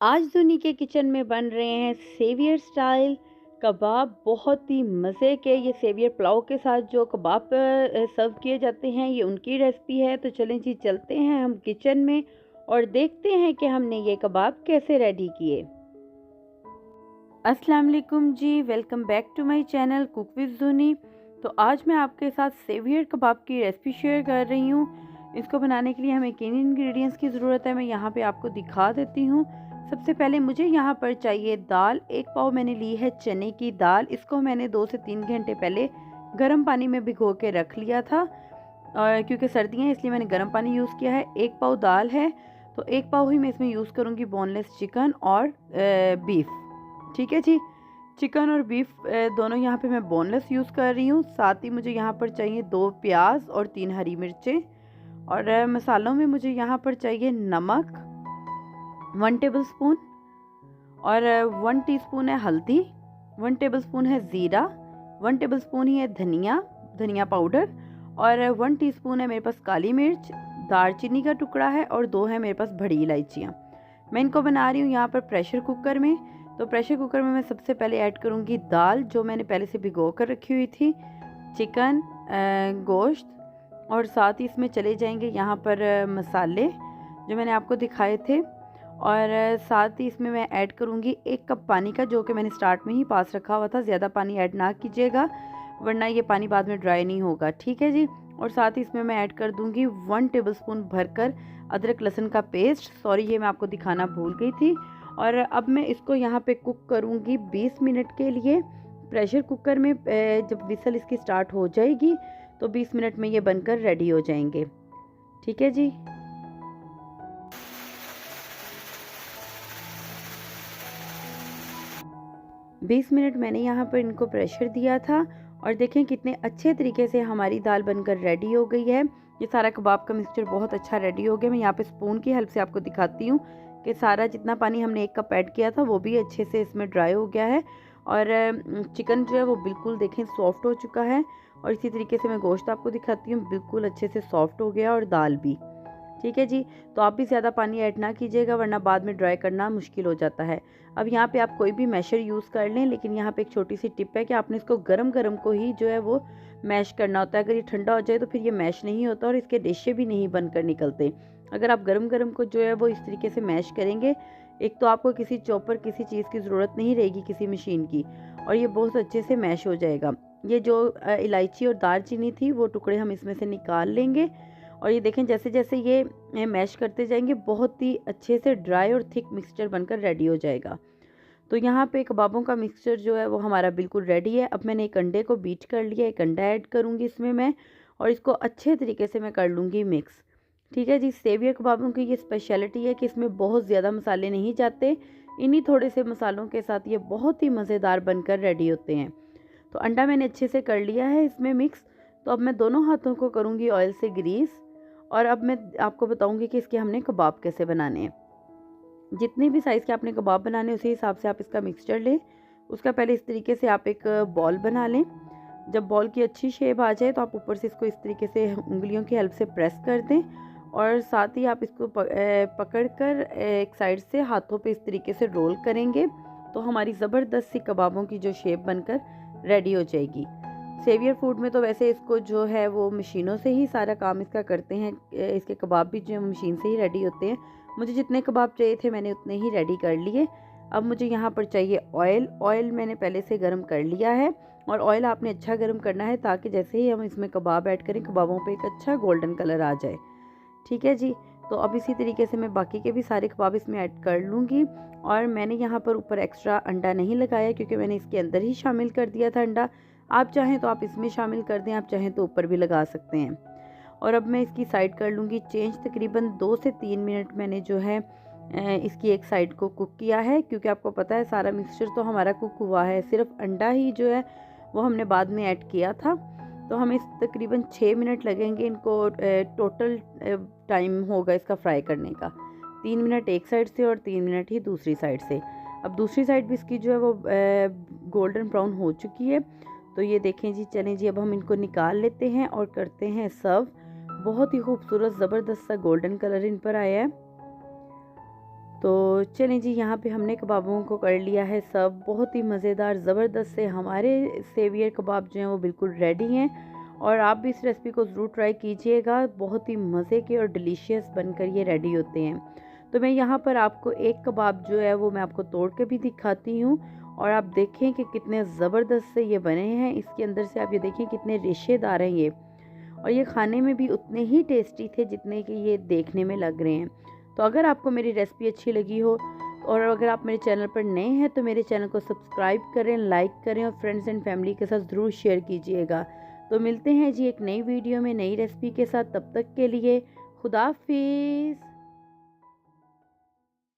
आज दुनी के किचन में बन रहे हैं सेवियर स्टाइल कबाब। बहुत ही मज़े के ये सेवियर पुलाव के साथ जो कबाब सर्व किए जाते हैं, ये उनकी रेसिपी है। तो चलें जी, चलते हैं हम किचन में और देखते हैं कि हमने ये कबाब कैसे रेडी किए। अस्सलाम वालेकुम जी, welcome back to my channel cook with Juni. तो आज मैं आपके साथ सेवियर कबाब की रेसिपी शेयर कर रही हूँ। इसको बनाने के लिए हमें किन इंग्रेडिएंट्स की ज़रूरत है, मैं यहाँ पे आपको दिखा देती हूँ। सबसे पहले मुझे यहाँ पर चाहिए दाल। एक पाव मैंने ली है चने की दाल। इसको मैंने 2 से 3 घंटे पहले गर्म पानी में भिगो के रख लिया था, और क्योंकि सर्दियाँ हैं इसलिए मैंने गर्म पानी यूज़ किया है। एक पाव दाल है, तो एक पाव ही मैं इसमें यूज़ करूँगी बोनलेस चिकन और बीफ। ठीक है जी, चिकन और बीफ दोनों यहाँ पे मैं बोनलेस यूज़ कर रही हूँ। साथ ही मुझे यहाँ पर चाहिए 2 प्याज और 3 हरी मिर्चें। और मसालों में मुझे यहाँ पर चाहिए नमक 1 टेबलस्पून, और 1 टीस्पून है हल्दी, 1 टेबलस्पून है ज़ीरा, 1 टेबलस्पून ही है धनिया पाउडर, और 1 टीस्पून है मेरे पास काली मिर्च, दालचीनी का टुकड़ा है, और 2 है मेरे पास बड़ी इलायचियाँ। मैं इनको बना रही हूँ यहाँ पर प्रेशर कुकर में। तो प्रेशर कुकर में मैं सबसे पहले ऐड करूँगी दाल जो मैंने पहले से भिगो कर रखी हुई थी, चिकन, गोश्त, और साथ ही इसमें चले जाएंगे यहाँ पर मसाले जो मैंने आपको दिखाए थे। और साथ ही इसमें मैं ऐड करूँगी 1 कप पानी का, जो कि मैंने स्टार्ट में ही पास रखा हुआ था। ज़्यादा पानी ऐड ना कीजिएगा वरना ये पानी बाद में ड्राई नहीं होगा। ठीक है जी। और साथ ही इसमें मैं ऐड कर दूँगी 1 टेबलस्पून भरकर अदरक लहसुन का पेस्ट। सॉरी, ये मैं आपको दिखाना भूल गई थी। और अब मैं इसको यहाँ पे कुक करूँगी 20 मिनट के लिए प्रेशर कुकर में। जब विसल इसकी स्टार्ट हो जाएगी तो 20 मिनट में ये बनकर रेडी हो जाएंगे। ठीक है जी। बीस मिनट मैंने यहाँ पर इनको प्रेशर दिया था, और देखें कितने अच्छे तरीके से हमारी दाल बनकर रेडी हो गई है। ये सारा कबाब का मिक्सचर बहुत अच्छा रेडी हो गया। मैं यहाँ पे स्पून की हेल्प से आपको दिखाती हूँ कि सारा जितना पानी हमने 1 कप ऐड किया था वो भी अच्छे से इसमें ड्राई हो गया है। और चिकन जो है वो बिल्कुल देखें सॉफ्ट हो चुका है। और इसी तरीके से मैं गोश्त आपको दिखाती हूँ, बिल्कुल अच्छे से सॉफ्ट हो गया, और दाल भी। ठीक है जी। तो आप भी ज़्यादा पानी ऐड ना कीजिएगा वरना बाद में ड्राई करना मुश्किल हो जाता है। अब यहाँ पे आप कोई भी मैशर यूज़ कर लें, लेकिन यहाँ पे एक छोटी सी टिप है कि आपने इसको गरम गरम को ही जो है वो मैश करना होता है। अगर ये ठंडा हो जाए तो फिर ये मैश नहीं होता और इसके डिशे भी नहीं बनकर निकलते। अगर आप गरम गरम को जो है वो इस तरीके से मैश करेंगे, एक तो आपको किसी चॉपर किसी चीज़ की ज़रूरत नहीं रहेगी, किसी मशीन की, और ये बहुत अच्छे से मैश हो जाएगा। ये जो इलायची और दालचीनी थी वो टुकड़े हम इसमें से निकाल लेंगे। और ये देखें जैसे जैसे ये मैश करते जाएंगे बहुत ही अच्छे से ड्राई और थिक मिक्सचर बनकर रेडी हो जाएगा। तो यहाँ पे कबाबों का मिक्सचर जो है वो हमारा बिल्कुल रेडी है। अब मैंने एक अंडे को बीट कर लिया, एक अंडा ऐड करूँगी इसमें मैं, और इसको अच्छे तरीके से मैं कर लूँगी मिक्स। ठीक है जी। सेवियर कबाबों की ये स्पेशलिटी है कि इसमें बहुत ज़्यादा मसाले नहीं जाते। इन्हीं थोड़े से मसालों के साथ ये बहुत ही मज़ेदार बनकर रेडी होते हैं। तो अंडा मैंने अच्छे से कर लिया है इसमें मिक्स। तो अब मैं दोनों हाथों को करूँगी ऑयल से ग्रीस, और अब मैं आपको बताऊंगी कि इसके हमने कबाब कैसे बनाने हैं। जितने भी साइज़ के आपने कबाब बनाने उसी हिसाब से आप इसका मिक्सचर लें। उसका पहले इस तरीके से आप एक बॉल बना लें। जब बॉल की अच्छी शेप आ जाए तो आप ऊपर से इसको इस तरीके से उंगलियों की हेल्प से प्रेस कर दें, और साथ ही आप इसको पकड़ कर एक साइड से हाथों पे इस तरीके से रोल करेंगे तो हमारी ज़बरदस्त सी कबाबों की जो शेप बनकर रेडी हो जाएगी। सेवियर फूड में तो वैसे इसको जो है वो मशीनों से ही सारा काम इसका करते हैं। इसके कबाब भी जो मशीन से ही रेडी होते हैं। मुझे जितने कबाब चाहिए थे मैंने उतने ही रेडी कर लिए। अब मुझे यहाँ पर चाहिए ऑयल। ऑयल मैंने पहले से गर्म कर लिया है, और ऑयल आपने अच्छा गर्म करना है ताकि जैसे ही हम इसमें कबाब ऐड करें कबाबों पे एक अच्छा गोल्डन कलर आ जाए। ठीक है जी। तो अब इसी तरीके से मैं बाकी के भी सारे कबाब इसमें ऐड कर लूँगी। और मैंने यहाँ पर ऊपर एक्स्ट्रा अंडा नहीं लगाया क्योंकि मैंने इसके अंदर ही शामिल कर दिया था अंडा। आप चाहें तो आप इसमें शामिल कर दें, आप चाहें तो ऊपर भी लगा सकते हैं। और अब मैं इसकी साइड कर लूँगी चेंज। तकरीबन 2 से 3 मिनट मैंने जो है इसकी एक साइड को कुक किया है, क्योंकि आपको पता है सारा मिक्सचर तो हमारा कुक हुआ है, सिर्फ अंडा ही जो है वो हमने बाद में ऐड किया था। तो हमें तकरीबन 6 मिनट लगेंगे इनको। टोटल टाइम होगा इसका फ्राई करने का 3 मिनट एक साइड से और 3 मिनट ही दूसरी साइड से। अब दूसरी साइड भी इसकी जो है वो गोल्डन ब्राउन हो चुकी है। तो ये देखें जी, चलें जी अब हम इनको निकाल लेते हैं और करते हैं सर्व। बहुत ही खूबसूरत ज़बरदस्त सा गोल्डन कलर इन पर आया है। तो चलें जी, यहाँ पे हमने कबाबों को कर लिया है सब। बहुत ही मज़ेदार ज़बरदस्त से हमारे सेवियर कबाब जो हैं वो बिल्कुल रेडी हैं, और आप भी इस रेसिपी को ज़रूर ट्राई कीजिएगा। बहुत ही मज़े के और डिलीशियस बनकर ये रेडी होते हैं। तो मैं यहाँ पर आपको एक कबाब जो है वो मैं आपको तोड़ के भी दिखाती हूँ, और आप देखें कि कितने ज़बरदस्त से ये बने हैं। इसके अंदर से आप ये देखें कितने रेशेदार हैं ये, और ये खाने में भी उतने ही टेस्टी थे जितने कि ये देखने में लग रहे हैं। तो अगर आपको मेरी रेसिपी अच्छी लगी हो, और अगर आप मेरे चैनल पर नए हैं, तो मेरे चैनल को सब्सक्राइब करें, लाइक करें, और फ्रेंड्स एंड फैमिली के साथ ज़रूर शेयर कीजिएगा। तो मिलते हैं जी एक नई वीडियो में नई रेसिपी के साथ। तब तक के लिए खुदा हाफिज़।